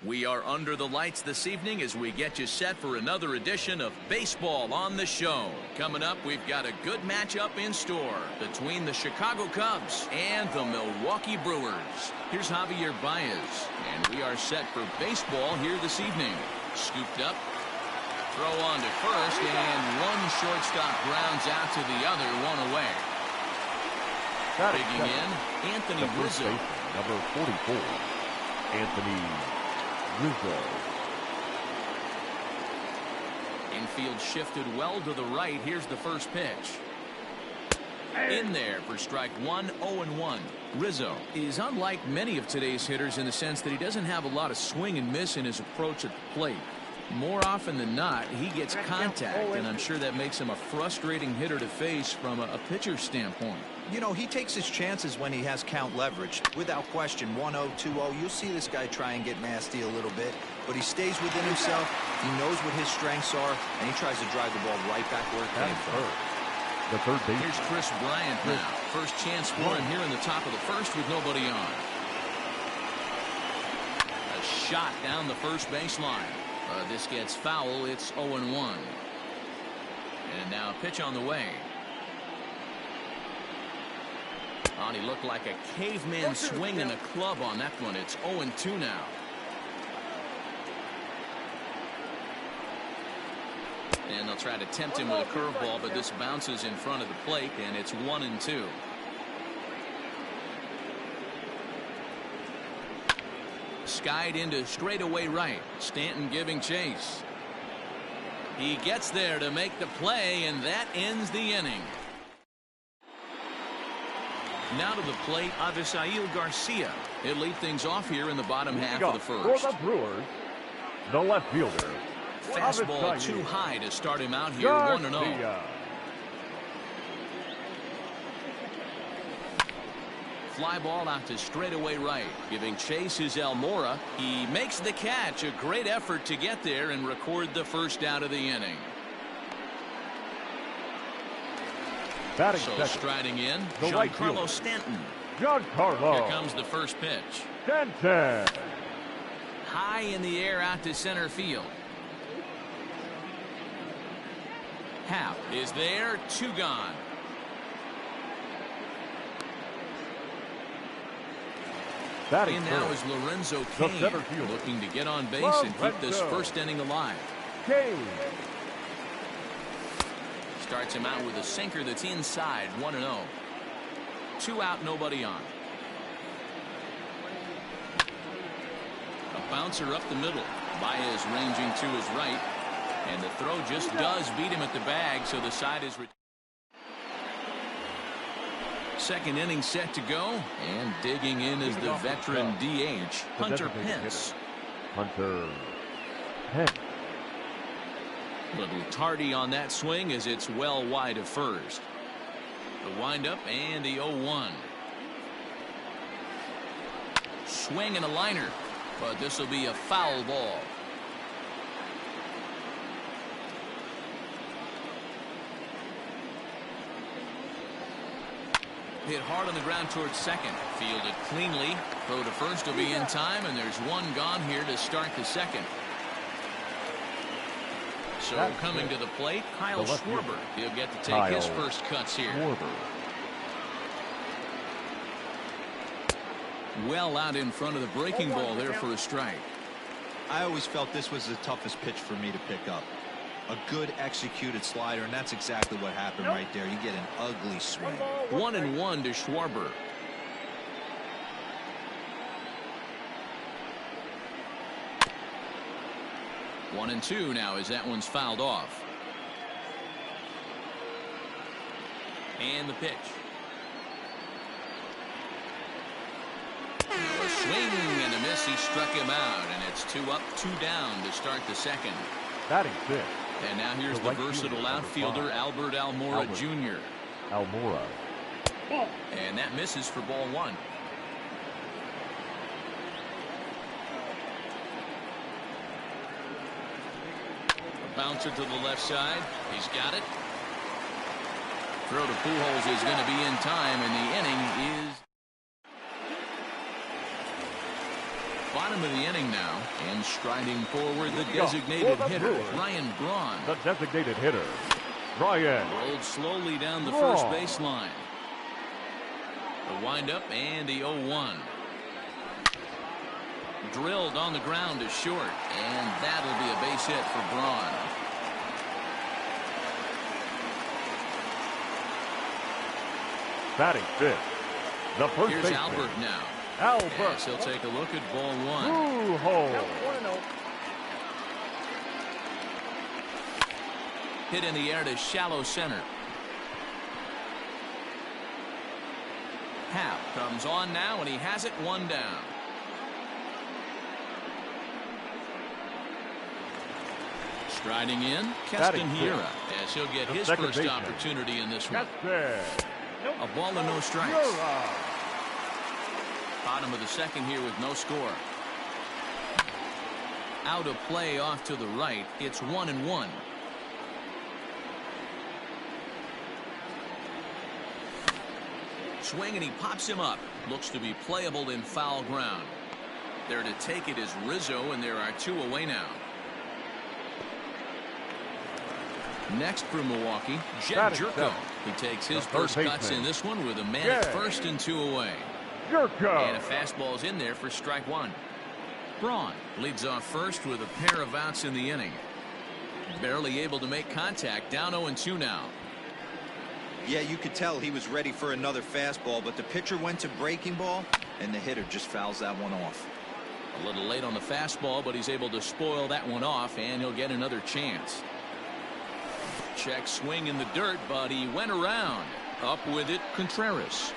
We are under the lights this evening as we get you set for another edition of Baseball on the Show. Coming up, we've got a good matchup in store between the Chicago Cubs and the Milwaukee Brewers. Here's Javier Baez, and we are set for baseball here this evening. Scooped up, throw on to first, and one shortstop grounds out to the other, one away. Digging in, Anthony Rizzo. Number 44, Anthony Rizzo. Infield shifted well to the right. Here's the first pitch. In there for strike one, 0-1. Rizzo is unlike many of today's hitters in the sense that he doesn't have a lot of swing and miss in his approach at the plate. More often than not, he gets contact, and I'm sure that makes him a frustrating hitter to face from a pitcher's standpoint. You know, he takes his chances when he has count leverage. Without question, 1-0, 2-0, you'll see this guy try and get nasty a little bit, but he stays within himself. He knows what his strengths are, and he tries to drive the ball right back where it came from. The third base. Here's Chris Bryant now. First chance for him here in the top of the first with nobody on. A shot down the first baseline. This gets foul. It's 0-1. And now a pitch on the way. He looked like a caveman swinging a club on that one. It's 0-2 now. And they'll try to tempt him with a curveball, but this bounces in front of the plate, and it's 1-2. Skied into straightaway right. Stanton giving chase. He gets there to make the play, and that ends the inning. Now to the plate, Avisail Garcia. He'll lead things off here in the bottom half of the first. For the Brewers, the left fielder. Fastball too high to start him out here, 1-0. Fly ball out to straightaway right. Giving chase is Almora. He makes the catch. A great effort to get there and record the first out of the inning. So striding in, Giancarlo Stanton. Giancarlo. Here comes the first pitch. Stanton. High in the air out to center field. Happ is there, 2 gone. And now is Lorenzo Cain, looking to get on base and keep this first inning alive. Starts him out with a sinker that's inside, 1-0. 2 out, nobody on. A bouncer up the middle. Baez ranging to his right. And the throw just does beat him at the bag, so the side is... Second inning set to go, and digging in is the veteran DH, Hunter Pence. Hunter Pence. Little tardy on that swing as it's well wide of first. The windup and the 0-1. Swing and a liner, but this will be a foul ball. Hit hard on the ground towards second. Fielded cleanly. Throw to first will be in time, and there's 1 gone here to start the second. So coming to the plate, Kyle Schwarber. He'll get to take his first cuts here. Well out in front of the breaking ball there for a strike. I always felt this was the toughest pitch for me to pick up. A good executed slider, and that's exactly what happened right there. You get an ugly swing. 1-1 to Schwarber. One and two now as that one's fouled off. And the pitch. A swing and a miss. He struck him out, and it's 2 up, 2 down to start the second. Batting fifth. And now here's the versatile outfielder, Albert Almora Jr. Almora. And that misses for ball 1. A bouncer to the left side. He's got it. Throw to Pujols is going to be in time, and the inning is... Bottom of the inning now, and striding forward the designated hitter, Ryan Braun. The designated hitter, Ryan. Rolled slowly down the first baseline. The windup and the 0-1. Drilled on the ground to short, and that'll be a base hit for Braun. Batting fifth, the first Here's baseman, Albert now. Albert. Yes, he'll take a look at ball one. Through hole. Hit in the air to shallow center. Happ comes on now, and he has it one down. Striding in, Castanheira, as he'll get his first opportunity in this one. A ball and no strikes. Bottom of the second here with no score. Out of play off to the right. It's 1-1. Swing, and he pops him up. Looks to be playable in foul ground. There to take it is Rizzo, and there are two away now. Next for Milwaukee, Jed Jerko. He takes his first cuts in this one with a man at first and two away. And a fastball's in there for strike one. Braun leads off first with a pair of outs in the inning. Barely able to make contact. Down 0-2 now. Yeah, you could tell he was ready for another fastball, but the pitcher went to breaking ball, and the hitter just fouls that one off. A little late on the fastball, but he's able to spoil that one off, and he'll get another chance. Check swing in the dirt, but he went around. Up with it, Contreras.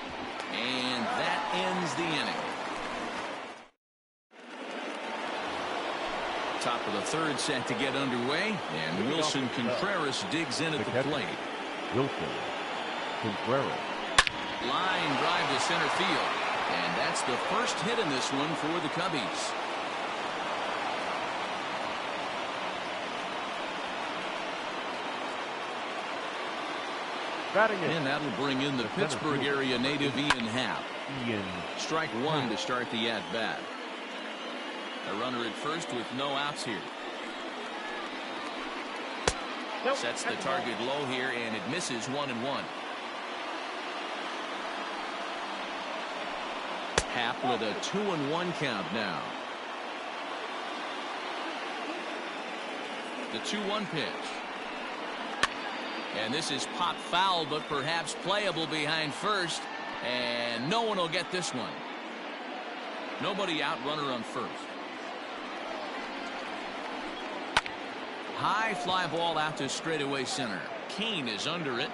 And that ends the inning. Top of the third set to get underway, and Wilson Contreras digs in at the plate. Wilson Contreras. Line drive to center field, and that's the first hit in this one for the Cubbies. And that'll bring in the Pittsburgh area native Ian Happ. Strike one to start the at-bat. A runner at first with no outs here. Sets the target low here, and it misses 1-1. Happ with a 2-1 count now. The 2-1 pitch. And this is popped foul, but perhaps playable behind first. And no one will get this one. Nobody out, runner on first. High fly ball out to straightaway center. Kane is under it.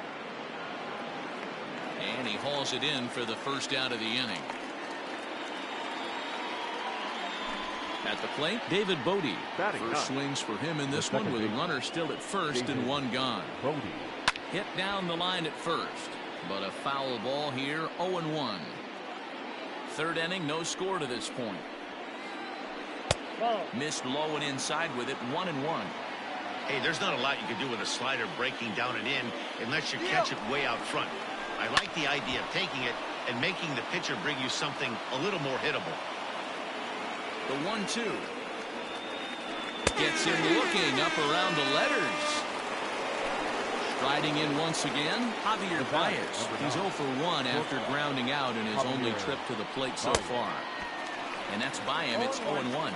And he hauls it in for the first out of the inning. At the plate, David Bodie. First swings for him in this one with a runner still at first and one gone. Hit down the line at first, but a foul ball here, 0-1. Third inning, no score to this point. Missed low and inside with it, 1-1. Hey, there's not a lot you can do with a slider breaking down and in unless you catch it way out front. I like the idea of taking it and making the pitcher bring you something a little more hittable. The 1-2. Gets him looking up around the letters. Striding in once again, Javier Baez. He's 0 for 1 after grounding out in his only trip to the plate so far. And that's by him. It's 0-1.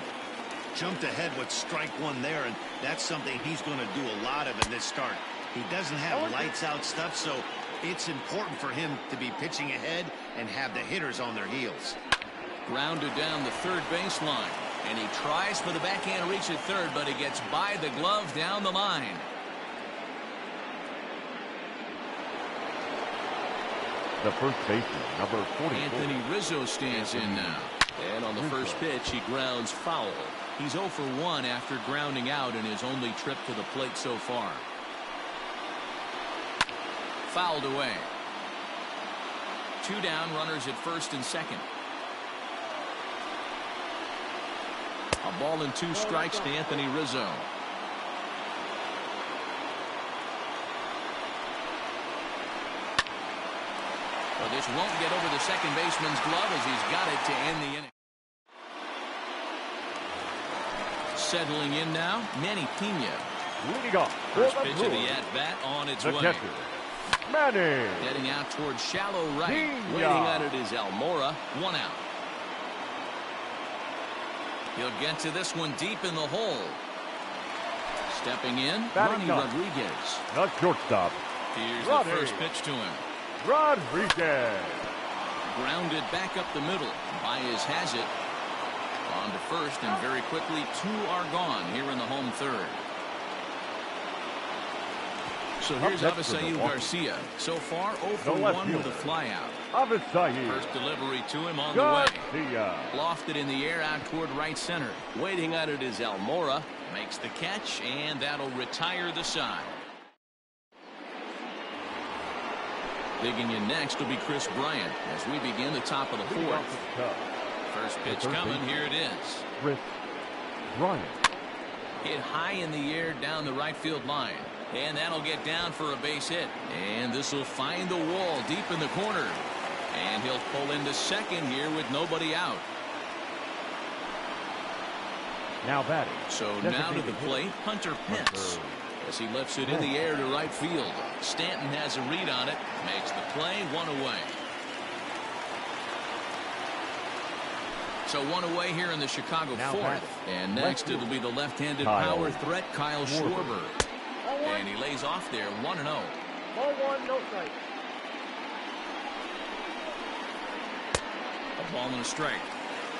Jumped ahead with strike one there, and that's something he's going to do a lot of in this start. He doesn't have lights out stuff, so it's important for him to be pitching ahead and have the hitters on their heels. Grounded down the third baseline, and he tries for the backhand reach at third, but he gets by the glove down the line. The first baseman, number 44. Anthony Rizzo stands in now. And on the first pitch, he grounds foul. He's 0 for 1 after grounding out in his only trip to the plate so far. Fouled away. Two down, runners at first and second. A ball and 2 strikes to Anthony Rizzo. Well, this won't get over the second baseman's glove as he's got it to end the inning. settling in now, Manny Pena. Leading off for First the pitch of the Brewers, at-bat on its the way. catcher, Manny. Heading out towards shallow right. Pena. Waiting on it is Almora. 1 out. He'll get to this one deep in the hole. Stepping in, Batting Ronnie up. Rodriguez. The shortstop, Here's Ronnie. the first pitch to him. Rodriguez. Grounded back up the middle. Baez has it. On to first, and very quickly 2 are gone here in the home third. So here's Up next for Avisail Milwaukee. Garcia. So far, 0 for The left 1 with a fielder. flyout. Avisail First delivery to him on the way. Garcia. Lofted in the air out toward right center. Waiting on it is Almora. Makes the catch, and that'll retire the side. Digging in next will be Chris Bryant as we begin the top of the Leading off fourth. the Cubs, First pitch third coming. baseman. Here it is. Chris Bryant. Hit high in the air down the right field line. And that'll get down for a base hit. And this will find the wall deep in the corner. And he'll pull into second here with nobody out. Now batting. So now to the plate, Hunter Pence. As he lifts it in the air to right field. Stanton has a read on it. Makes the play, 1 away. So 1 away here in the Chicago Now fourth. batting. And next it'll be the left-handed Kyle power threat, Kyle Schwarber. Schwarber. And he lays off there, 1-0. Ball 1, no strike. A ball and a strike.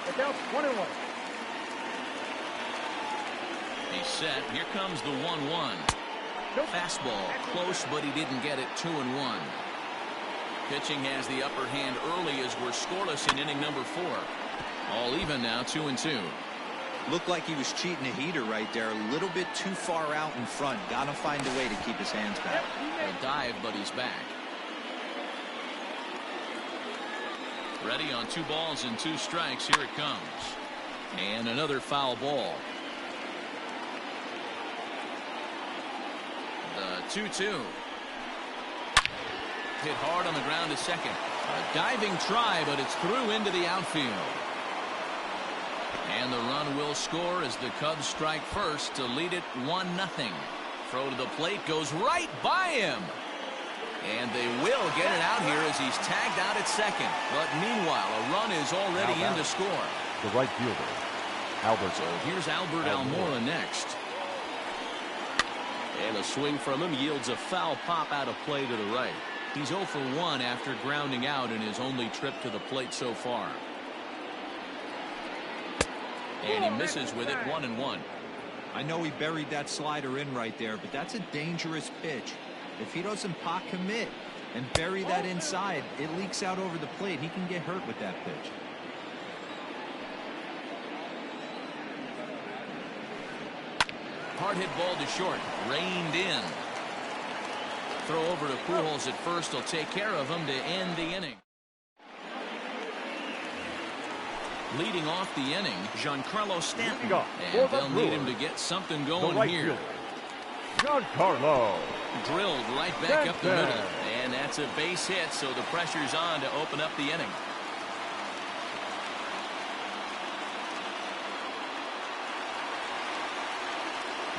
It's out 1-1. He's set. Here comes the 1-1. Fastball close, but he didn't get it. 2-1. Pitching has the upper hand early as we're scoreless in inning number 4. All even now, 2-2. Looked like he was cheating a heater right there. A little bit too far out in front. Got to find a way to keep his hands back. A dive, but he's back. Ready on 2 balls and 2 strikes. Here it comes. And another foul ball. The 2-2. Hit hard on the ground to second. A diving try, but it's through into the outfield. And the run will score as the Cubs strike first to lead it 1-0. Throw to the plate goes right by him. And they will get it out here as he's tagged out at second. But meanwhile, a run is already in to score. The right fielder, Albert. So here's Albert Almora next. And a swing from him yields a foul pop out of play to the right. He's 0 for 1 after grounding out in his only trip to the plate so far. And he misses with it, 1-1. I know he buried that slider in right there, but that's a dangerous pitch. If he doesn't pot commit and bury that inside, it leaks out over the plate. He can get hurt with that pitch. Hard hit ball to short. Reined in. Throw over to Pujols at first. He'll take care of him to end the inning. Leading off the inning, Giancarlo Stanton. And they'll need him to get something going right here. fielder, Giancarlo. Drilled right back up the middle. And that's a base hit, so the pressure's on to open up the inning.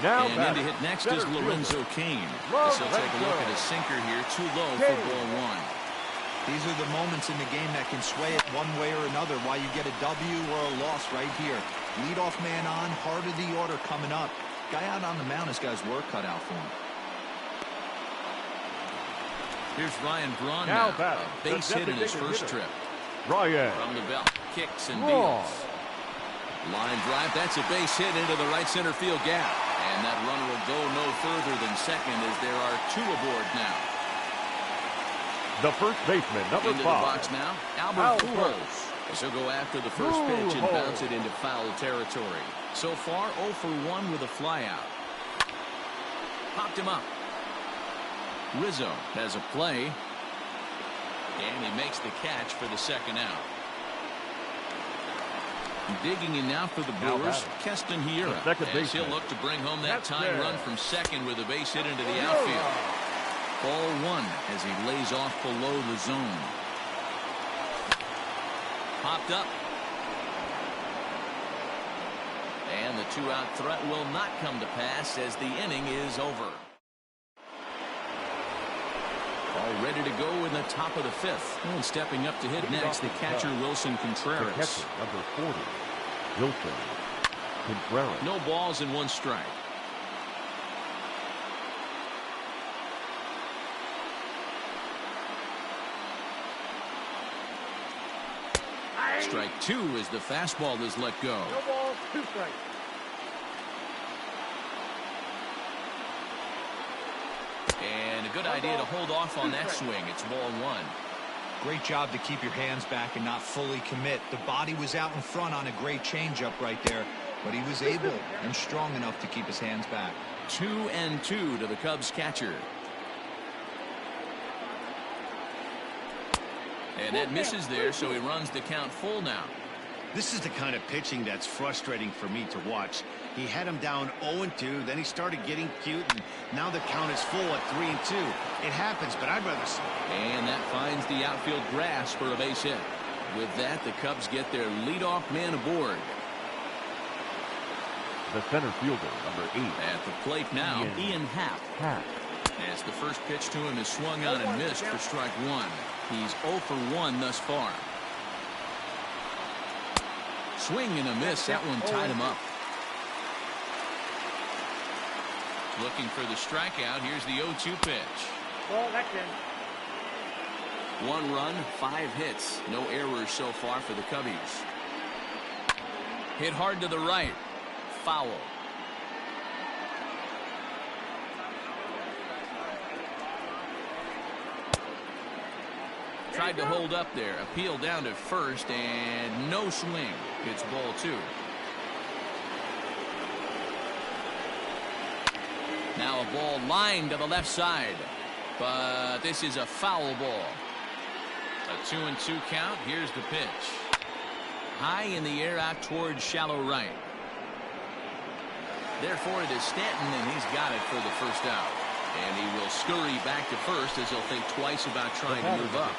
Now And in batting, to hit next center is Lorenzo fielder, Cain. Lorenzo. This will take a look at a sinker here. Too low for ball 1. These are the moments in the game that can sway it one way or another, why you get a W or a loss right here. Leadoff man on, heart of the order coming up. Guy out on the mound has got his work cut out for him. Here's Ryan Braun Now now. batting, A base the hit in his designated first hitter. trip. Ryan. From the belt. Kicks and Braun. deals. Line drive. That's a base hit into the right center field gap. And that runner will go no further than second as there are 2 aboard now. The first baseman, number Into 5. the box now, Albert Pujols. As he'll go after the first pitch and Pujols. bounce it into foul territory. So far, 0 for 1 with a flyout. Popped him up. Rizzo has a play. And he makes the catch for the second out. Digging in now for the Brewers, Keston Hiura. The second As he'll baseman. look to bring home that That's tying there. run from second with a base hit into the outfield. Ball 1 as he lays off below the zone. Popped up. And the two-out threat will not come to pass as the inning is over. All ready to go in the top of the fifth. And stepping up to hit next, the catcher, Wilson Contreras. The catcher, number 40, Wilson Contreras. No balls and 1 strike. Strike 2 as the fastball is let go. No balls, 2 strikes. And a good idea to hold off on that swing. It's ball 1. Great job to keep your hands back and not fully commit. The body was out in front on a great changeup right there, but he was able and strong enough to keep his hands back. 2-2 to the Cubs catcher. And that misses there, so he runs the count full now. This is the kind of pitching that's frustrating for me to watch. He had him down 0-2, then he started getting cute, and now the count is full at 3-2. It happens, but I'd rather see. And that finds the outfield grass for a base hit. With that, the Cubs get their leadoff man aboard. The center fielder, number 8. At the plate now, Ian Happ. As the first pitch to him is swung on and missed for strike 1. He's 0 for 1 thus far. Swing and a miss. That one tied him up. Looking for the strikeout. Here's the 0-2 pitch. Well, that's in. 1 run, 5 hits. No errors so far for the Cubbies. Hit hard to the right. Foul. Tried to hold up there. Appeal down to first and no swing. It's ball 2. Now a ball lined to the left side. But this is a foul ball. A 2-2 count. Here's the pitch. High in the air out towards shallow right. Therefore it is Stanton, and he's got it for the first out. And he will scurry back to first as he'll think twice about trying to move up.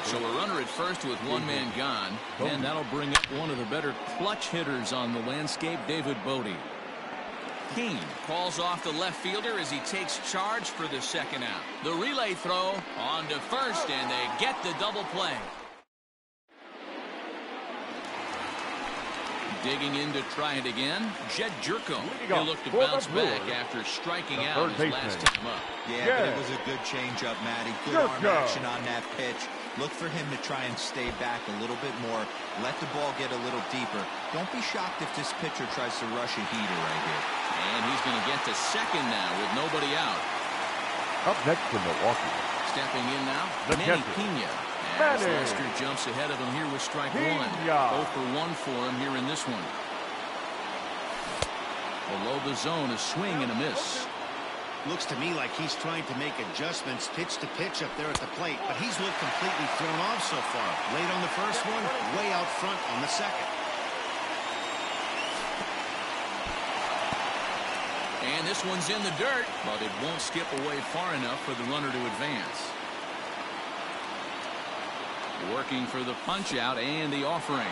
So a runner at first with 1 man gone. And that'll bring up one of the better clutch hitters on the landscape, David Bodie. Keane calls off the left fielder as he takes charge for the second out. The relay throw on to first, and they get the double play. Digging in to try it again, Jed Jerko. He'll look to bounce back after striking out his last time up. Yeah, but it was a good changeup, Matty. Good arm action on that pitch. Look for him to try and stay back a little bit more. Let the ball get a little deeper. Don't be shocked if this pitcher tries to rush a heater right here. And he's going to get to second now with nobody out. Up next for Milwaukee. Stepping in now, The Manny catcher. Pena. As Lester jumps ahead of him here with strike 1. 0 for 1 for him here in this one. Below the zone, a swing and a miss. Looks to me like he's trying to make adjustments pitch to pitch up there at the plate, but he's looked completely thrown off so far. Late on the first one, way out front on the second. And this one's in the dirt, but it won't skip away far enough for the runner to advance. Working for the punch out and the offering.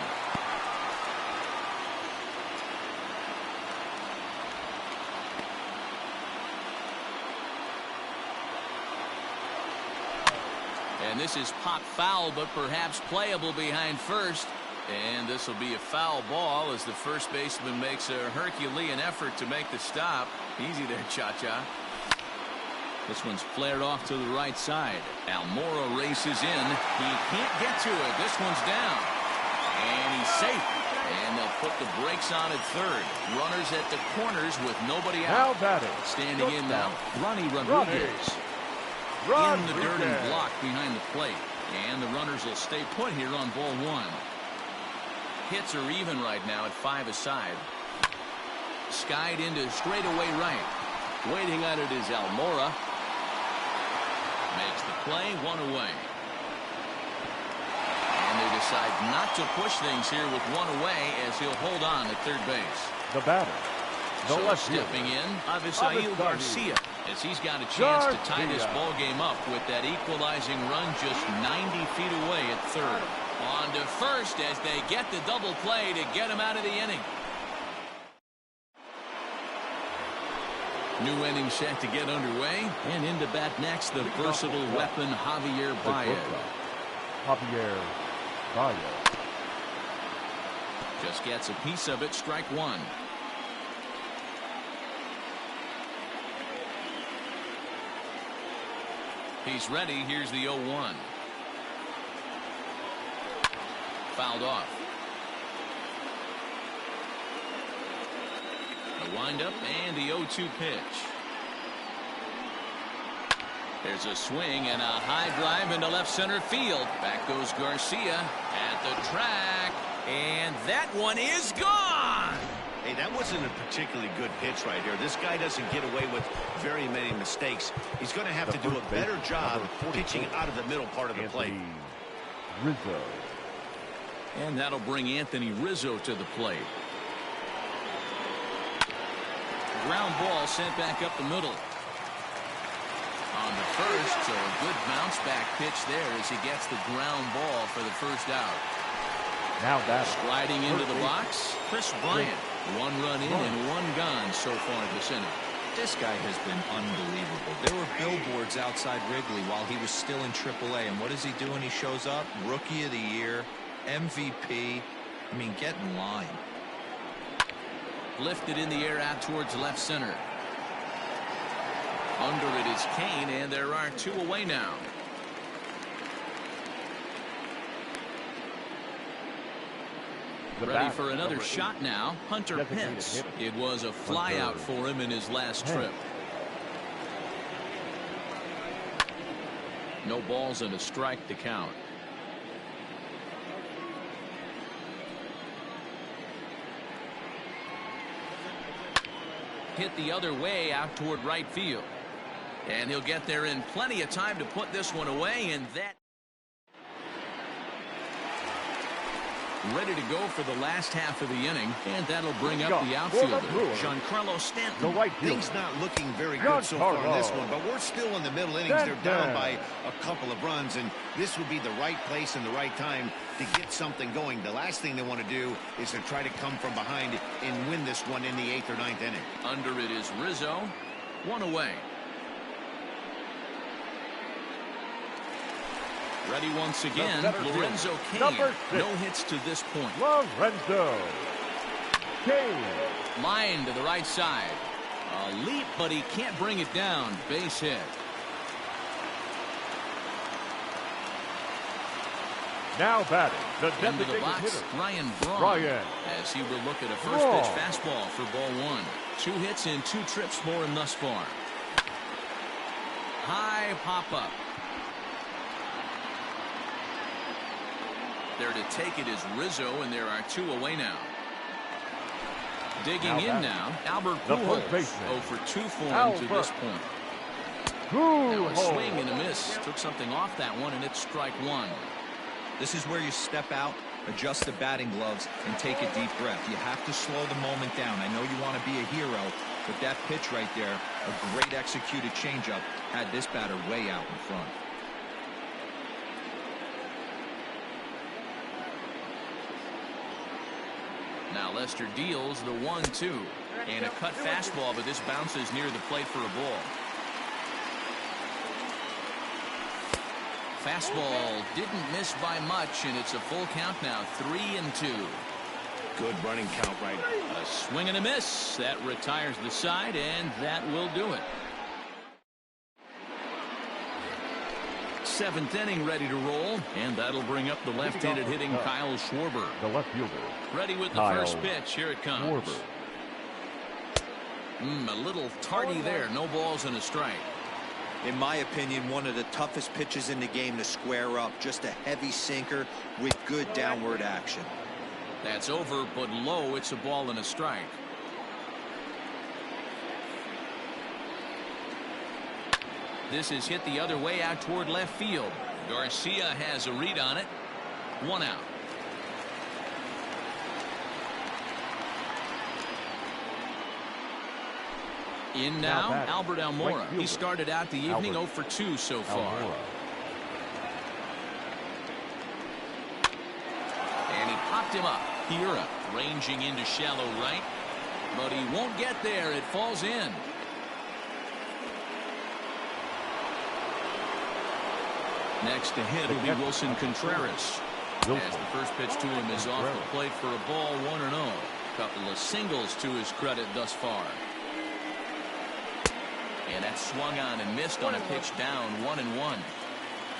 And this is pop foul, but perhaps playable behind first. And this will be a foul ball as the first baseman makes a Herculean effort to make the stop. Easy there, Cha-Cha. This one's flared off to the right side. Almora races in. He can't get to it. This one's down. And he's safe. And they'll put the brakes on at third. Runners at the corners with nobody out. Now batting. Standing in now, Ronnie Rodriguez. In the dirt and blocked behind the plate. And the runners will stay put here on ball 1. Hits are even right now at 5 aside. Skied into straightaway right. Waiting on it is Almora. Makes the play, 1 away. And they decide not to push things here with 1 away as he'll hold on at third base. The batter. The So left stepping fielder. in, Avisail Garcia, as he's got a chance to tie this ball game up with that equalizing run just 90 feet away at third. On to first as they get the double play to get him out of the inning. New inning set to get underway, and into bat next, the versatile weapon Javier Baez. Javier Baez. Just gets a piece of it, strike one. He's ready. Here's the 0-1. Fouled off. The windup and the 0-2 pitch. There's a swing and a high drive into left center field. Back goes Garcia at the track, and that one is gone. Hey, that wasn't a particularly good pitch right here. This guy doesn't get away with very many mistakes. He's going to have to do a better job pitching out of the middle part of the plate. Rizzo. And that'll bring Anthony Rizzo to the plate. Ground ball sent back up the middle. On the first, so a good bounce back pitch there as he gets the ground ball for the first out. Now that sliding into the box, Chris Bryant. 1 run in and 1 gone so far this inning. This guy has been unbelievable. There were billboards outside Wrigley while he was still in AAA, and what is he doing? He shows up, Rookie of the Year, MVP. I mean, get in line. Lifted in the air out towards left center. Under it is Kane, and there are 2 away now. Ready for another shot now. Hunter Pence. It was a flyout for him in his last trip. No balls and a strike to count. Hit the other way out toward right field. And he'll get there in plenty of time to put this one away, and that ready to go for the last half of the inning, and that'll bring up the outfielder, Giancarlo Stanton. Things not looking very good so far in this one, but we're still in the middle innings. They're down by a couple of runs, and this would be the right place and the right time to get something going. The last thing they want to do is to try to come from behind and win this one in the 8th or 9th inning. Under it is Rizzo. 1 away. Ready once again, Lorenzo Cain. No hits to this point. Lorenzo Cain. Line to the right side. A leap, but he can't bring it down. Base hit. Now batting, the into the box, hitter, Ryan Braun. As he will look at a first pitch fastball for ball 1. 2 hits in 2 trips for him thus far. High pop up. There to take it is Rizzo, and there are 2 away now. Digging in now, Albert Pujols. 0 for 2 for him to this point. Now a swing and a miss. Took something off that one, and it's strike 1. This is where you step out, adjust the batting gloves, and take a deep breath. You have to slow the moment down. I know you want to be a hero, but that pitch right there, a great executed changeup, had this batter way out in front. Now Lester deals the 1-2. And a cut fastball, but this bounces near the plate for a ball. Fastball didn't miss by much, and it's a full count now, 3-2. Good running count right. A swing and a miss. That retires the side, and that will do it. 7th inning ready to roll, and that'll bring up the left-handed hitting Kyle Schwarber. The left fielder. Ready with the first pitch. Here it comes. A little tardy there. No balls and a strike. In my opinion, one of the toughest pitches in the game to square up. Just a heavy sinker with good downward action. That's over, but low. It's a ball and a strike. This is hit the other way out toward left field. Garcia has a read on it. 1 out. In now, Albert Almora. He started out the evening 0 for 2 so far. And he popped him up. Hira ranging into shallow right. But he won't get there. It falls in. Next to hit will be Wilson Contreras. As the first pitch to him is off the plate for a ball, 1-0. Couple of singles to his credit thus far. And that swung on and missed on a pitch down, 1-1.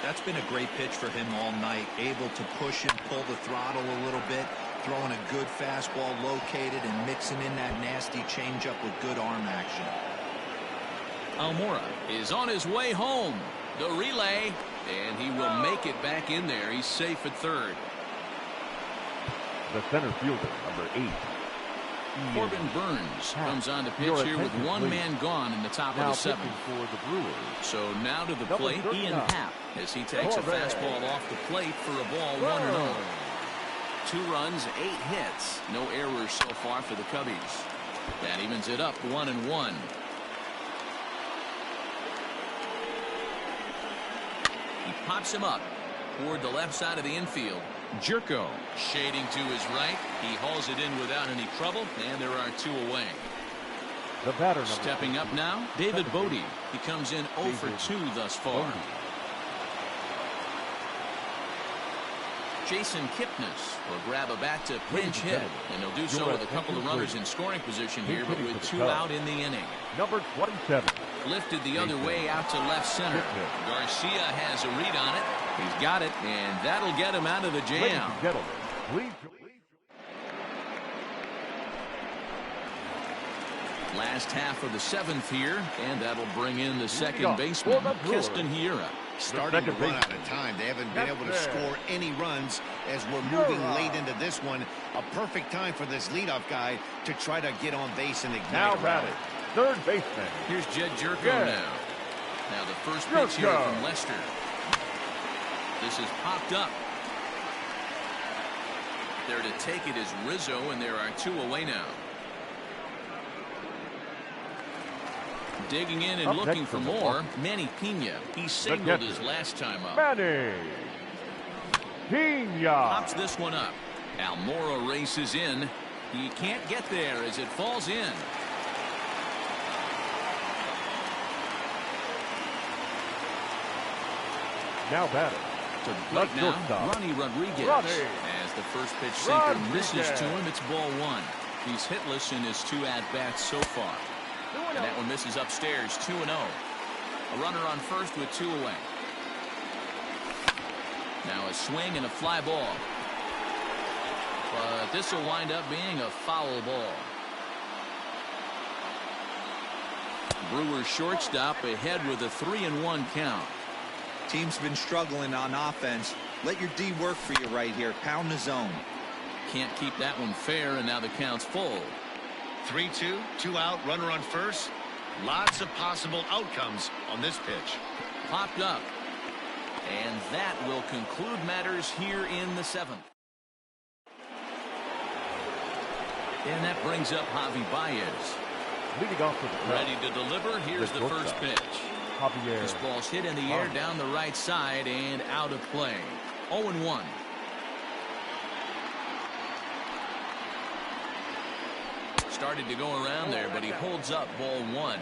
That's been a great pitch for him all night. Able to push and pull the throttle a little bit. Throwing a good fastball located and mixing in that nasty changeup with good arm action. Almora is on his way home. The relay. And he will make it back in there. He's safe at third. The center fielder, number 8. Corbin Burns comes on the pitch here with one man gone in the top of the 7th. For the Brewers. So now to the plate, Ian Happ, as he takes a fastball off the plate for a ball, 1-0. 2 runs, 8 hits. No errors so far for the Cubbies. That evens it up, 1-1. He pops him up toward the left side of the infield. Jerko shading to his right. He hauls it in without any trouble, and there are 2 away. The batter stepping up now, David Bodie. He comes in 0 for 2 thus far. Jason Kipnis will grab a bat to pinch hit, and he'll do so with a couple of runners in scoring position here, but with 2 out in the inning. Number 27. Lifted the other way out to left center. Garcia has a read on it. He's got it, and that'll get him out of the jam. Ladies and gentlemen, please. Last half of the 7th here, and that'll bring in the second baseman, Keston Hiura. Starting to run out of time. They haven't been able to score any runs as we're moving late into this one. A perfect time for this leadoff guy to try to get on base and ignite. Now batting, third baseman. Here's Jed Jerko now. Now the first pitch here from Lester. This is popped up. There to take it is Rizzo, and there are 2 away now. Digging in and looking for more, Manny Pena. He singled his last time up. Manny Pena pops this one up. Almora races in. He can't get there as it falls in. now batting. To the plate now, Ronnie Rodriguez. As the first pitch sinker misses to him, it's ball 1. He's hitless in his 2 at-bats so far. And that one misses upstairs, 2-0. A runner on first with 2 away. Now a swing and a fly ball. But this will wind up being a foul ball. Brewers shortstop ahead with a 3-1 count. Team's been struggling on offense. Let your D work for you right here. Pound the zone. Can't keep that one fair, and now the count's full. 3-2, 2 out, runner on first. Lots of possible outcomes on this pitch. Popped up. And that will conclude matters here in the 7th. And that brings up Javi Baez. Leading off with the ready to deliver. Here's the first pitch. This ball's hit in the air down the right side and out of play. 0-1. Started to go around there, but he holds up ball 1.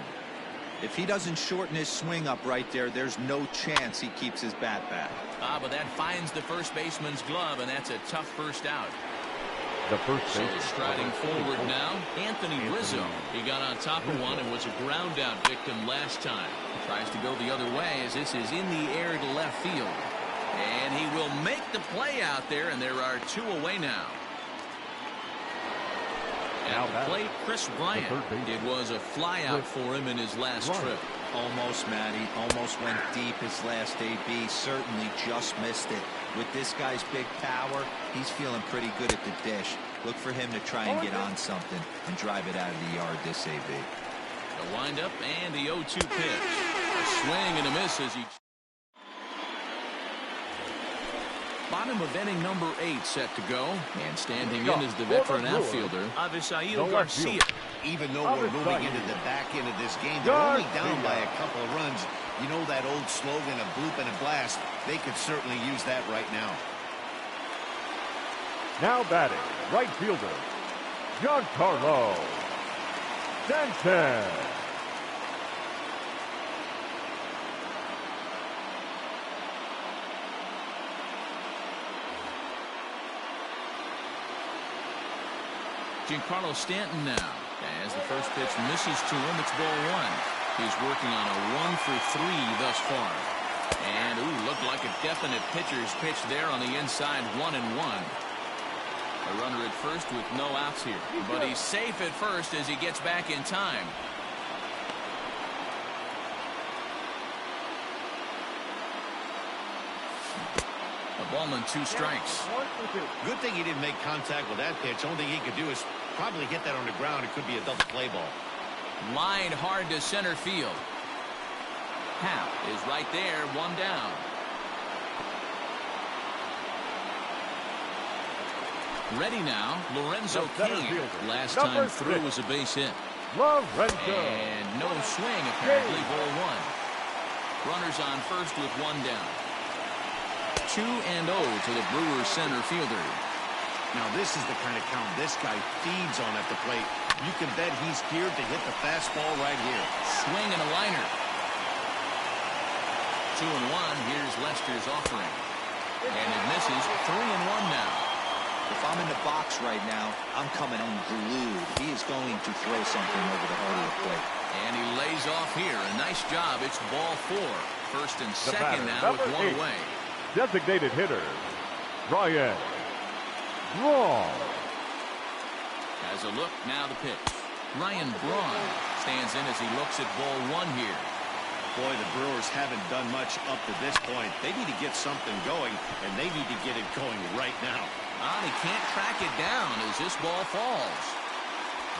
If he doesn't shorten his swing up right there, there's no chance he keeps his bat back. But that finds the first baseman's glove, and that's a tough first out. The first so striding forward now, Anthony Rizzo. He got on top of one and was a ground out victim last time. Tries to go the other way as this is in the air to left field. And he will make the play out there, and there are 2 away now. At the plate, Chris Bryant. It was a fly out for him in his last trip. Almost, Matty. Almost went deep his last AB. Certainly just missed it. With this guy's big power, he's feeling pretty good at the dish. Look for him to try and get on something and drive it out of the yard this AB. The windup and the 0-2 pitch. A swing and a miss as he... Bottom of inning number 8 set to go. And standing in is the veteran outfielder, Avisail Garcia. Even though we're moving into the back end of this game, they're only down by a couple of runs. You know that old slogan, a bloop and a blast. They could certainly use that right now. Now batting, right fielder, Giancarlo Stanton. Giancarlo Stanton now. As the first pitch misses to him, it's ball one. He's working on a 1-for-3 thus far. And, looked like a definite pitcher's pitch there on the inside, 1-1. A runner at first with no outs here. But he's safe at first as he gets back in time. A ball and 2 strikes. Good thing he didn't make contact with that pitch. Only thing he could do is probably hit that on the ground. It could be a double play ball. Line hard to center field. Hap is right there, 1 down. Ready now, Lorenzo King. Last time through was a base hit. And no swing, apparently, ball 1. Runners on first with 1 down. 2-0 to the Brewers center fielder. Now this is the kind of count this guy feeds on at the plate. You can bet he's geared to hit the fastball right here. Swing and a liner. 2-1. Here's Lester's offering. And it misses. 3-1 now. If I'm in the box right now, I'm coming unglued. He is going to throw something over the heart of the plate. And he lays off here. A nice job. It's ball 4. First and second now with 1 away. Designated hitter, Ryan Braun. As a look, now the pitch. Ryan Braun stands in as he looks at ball 1 here. Boy, the Brewers haven't done much up to this point. They need to get something going, and they need to get it going right now. He can't track it down as this ball falls.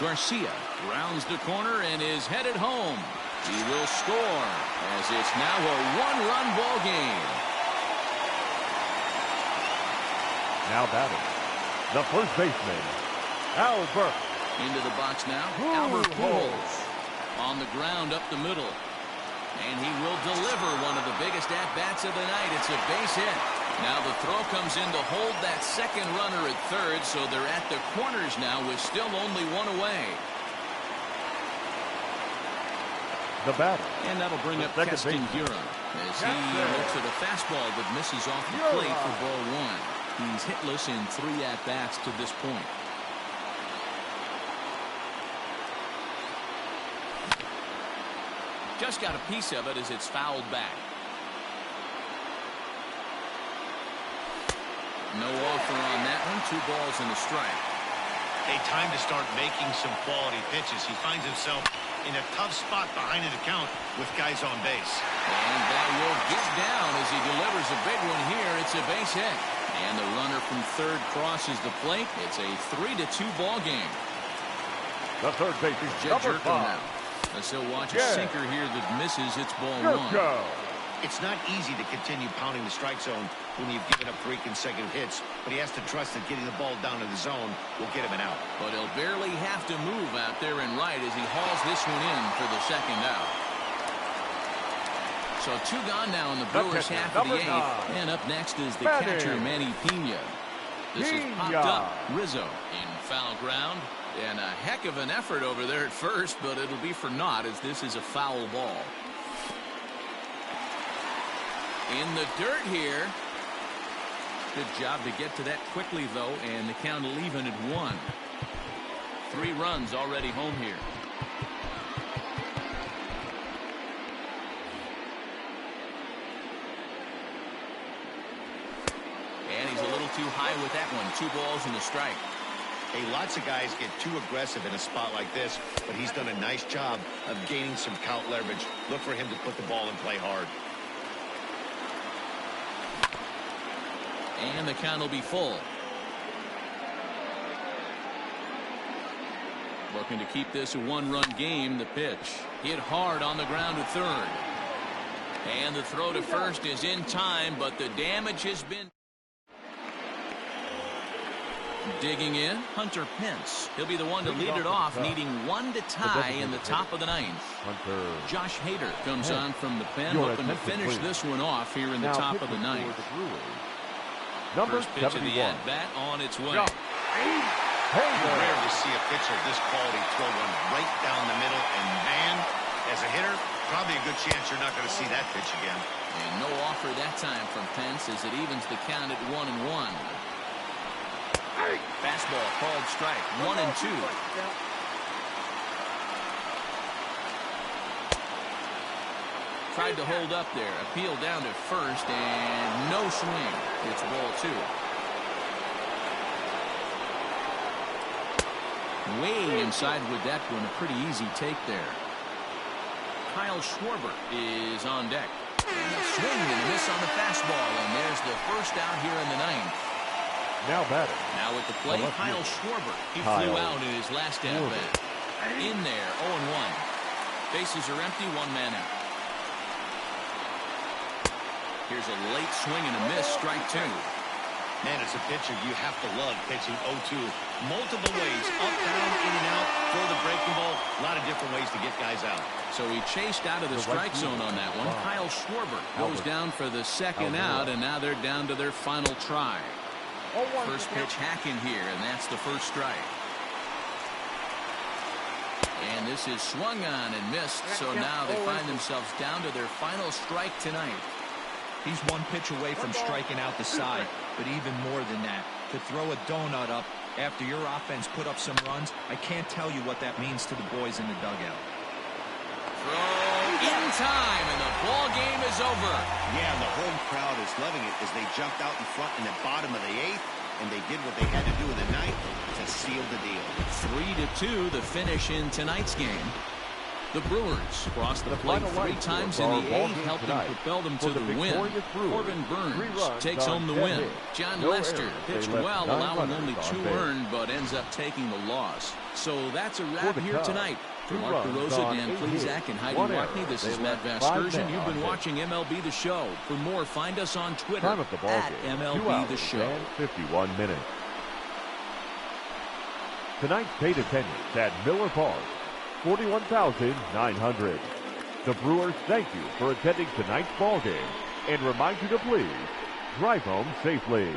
Garcia rounds the corner and is headed home. He will score as it's now a 1-run ball game. Now batting, the first baseman, Albert. Into the box now, Albert Pujols. On the ground up the middle. And he will deliver one of the biggest at-bats of the night. It's a base hit. Now the throw comes in to hold that second runner at third, so they're at the corners now with still only 1 away. The batter. And that'll bring up Keston Hiura as he looks at a fastball that misses off the plate for ball 1. He's hitless in 3 at-bats to this point. Just got a piece of it as it's fouled back. No offer on that one. 2 balls and a strike. Hey, time to start making some quality pitches. He finds himself in a tough spot behind an account with guys on base. And that will get down as he delivers a big one here. It's a base hit. And the runner from third crosses the plate. It's a 3-2 ball game. The third baseman, Jed Jerko now. As he'll watch a sinker here that misses. It's ball 1. It's not easy to continue pounding the strike zone when you've given up 3 consecutive hits, but he has to trust that getting the ball down to the zone will get him an out. But he'll barely have to move out there and right as he hauls this one in for the second out. So 2 gone now in the Brewers half of the 8th. And up next is the catcher, Manny Pena. This is popped up. Rizzo in foul ground. And a heck of an effort over there at first, but it'll be for naught as this is a foul ball. In the dirt here. Good job to get to that quickly, though, and the count will even at 1. 3 runs already home here. And he's a little too high with that one. 2 balls and a strike. Hey, lots of guys get too aggressive in a spot like this, but he's done a nice job of gaining some count leverage. Look for him to put the ball in play hard. And the count will be full. Looking to keep this a 1-run game. The pitch hit hard on the ground at third. And the throw to first is in time, but the damage has been. Digging in, Hunter Pence. He'll be the one to lead it off, needing 1 to tie in the top of the 9th. Josh Hader comes on from the pen, hoping to finish this one off here in the top of the 9th. First pitch of the at-bat on its way. You rarely see a pitcher of this quality throw one right down the middle, and man, as a hitter, probably a good chance you're not going to see that pitch again. And no offer that time from Pence as it evens the count at 1-1. Fastball called strike. 1-2. Tried to hold up there. Appeal down to first, and no swing. It's ball 2. Way inside with that one. A pretty easy take there. Kyle Schwarber is on deck. And a swing and a miss on the fastball, and there's the first out here in the 9th. Now batter. Now at the plate, Kyle Schwarber. He flew out in his last at-bat. In there, 0-1. Bases are empty, 1 man out. Here's a late swing and a miss, strike 2. Man, as a pitcher, you have to love pitching 0-2. Multiple ways, up, down, in and out, throw the breaking ball. A lot of different ways to get guys out. So he chased out of the strike zone on that one. Kyle Schwarber goes down for the second out, and now they're down to their final try. First pitch hacking here, and that's the first strike. And this is swung on and missed, so now they find themselves down to their final strike tonight. He's 1 pitch away from striking out the side, but even more than that, to throw a donut up after your offense put up some runs, I can't tell you what that means to the boys in the dugout. Throw in time, and the ball game is over. Yeah, the home crowd is loving it as they jumped out in front in the bottom of the 8th, and they did what they had to do in the 9th to seal the deal. 3-2, the finish in tonight's game. The Brewers crossed the plate 3 times in the 8th, helping propel them to the win. Corbin Burns takes home the win. John Lester pitched well, allowing only 2 earned, but ends up taking the loss. So that's a wrap here tonight. For Mark DeRosa, Dan Plezak, and Heidi Watney, this is Matt Vasgersian. You've been watching MLB The Show. For more, find us on Twitter at MLB The Show. 51 minutes. Tonight's paid attendance at Miller Park, 41,900. The Brewers thank you for attending tonight's ball game and remind you to please drive home safely.